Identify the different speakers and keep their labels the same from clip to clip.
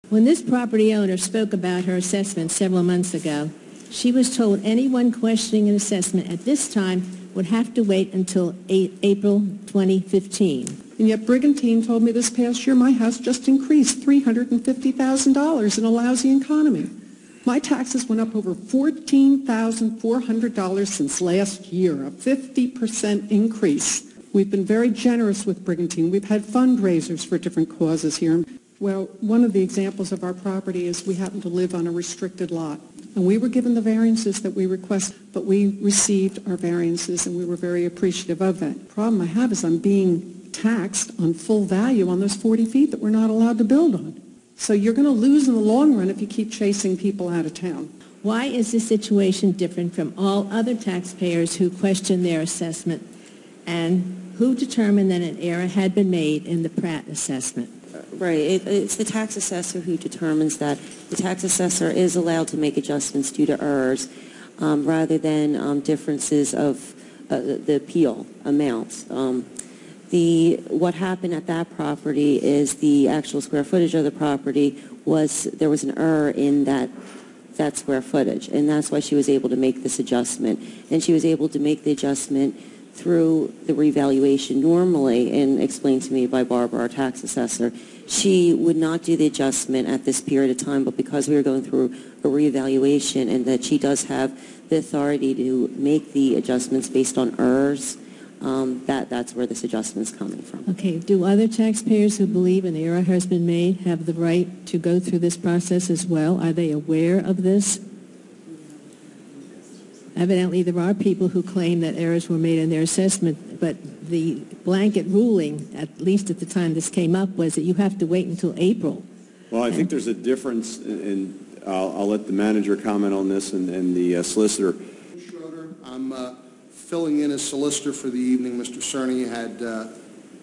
Speaker 1: When this property owner spoke about her assessment several months ago, she was told anyone questioning an assessment at this time would have to wait until April 2015.
Speaker 2: And yet Brigantine told me this past year my house just increased $350,000 in a lousy economy. My taxes went up over $14,400 since last year, a 50% increase. We've been very generous with Brigantine. We've had fundraisers for different causes here. Well, one of the examples of our property is we happen to live on a restricted lot. And we were given the variances that we request, but we received our variances, and we were very appreciative of that. The problem I have is I'm being taxed on full value on those 40 feet that we're not allowed to build on. So you're going to lose in the long run if you keep chasing people out of town.
Speaker 1: Why is this situation different from all other taxpayers who questioned their assessment, and who determined that an error had been made in the Pratt assessment?
Speaker 3: Right. It's the tax assessor who determines that. The tax assessor is allowed to make adjustments due to errors rather than differences of the appeal amounts. What happened at that property is the actual square footage of the property there was an error in that square footage, and that's why she was able to make this adjustment. And she was able to make the adjustment through the revaluation normally, and explained to me by Barbara, our tax assessor. She would not do the adjustment at this period of time, but because we were going through a reevaluation and that she does have the authority to make the adjustments based on errors, that's where this adjustment is coming from.
Speaker 1: Okay. Do other taxpayers who believe an error has been made have the right to go through this process as well? Are they aware of this? Evidently, there are people who claim that errors were made in their assessment, but the blanket ruling, at least at the time this came up, was that you have to wait until April.
Speaker 4: Well, I think there's a difference, and I'll let the manager comment on this and the solicitor.
Speaker 5: Schroeder, I'm filling in as solicitor for the evening. Mr. Cerny had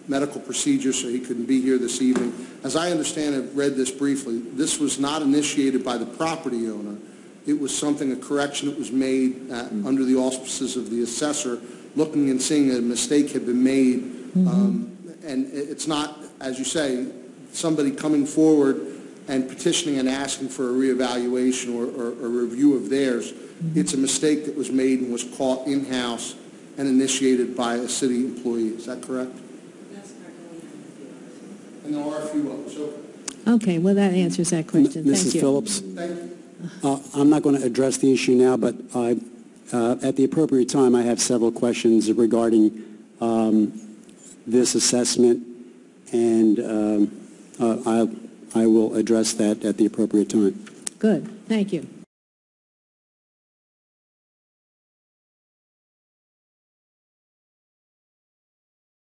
Speaker 5: medical procedures, so he couldn't be here this evening. As I understand it, read this briefly, this was not initiated by the property owner. It was a correction that was made under the auspices of the assessor, looking and seeing a mistake had been made. And it's not, as you say, somebody coming forward and petitioning and asking for a reevaluation or a review of theirs. It's a mistake that was made and was caught in-house and initiated by a city employee. Is that correct?
Speaker 3: That's correct.
Speaker 5: And there are a few others.
Speaker 1: Okay, well, that answers that question. Thank you.
Speaker 6: Mrs. Phillips?
Speaker 5: Thank you.
Speaker 6: I'm not going to address the issue now, but at the appropriate time, I have several questions regarding this assessment, and I will address that at the appropriate time.
Speaker 1: Good. Thank you.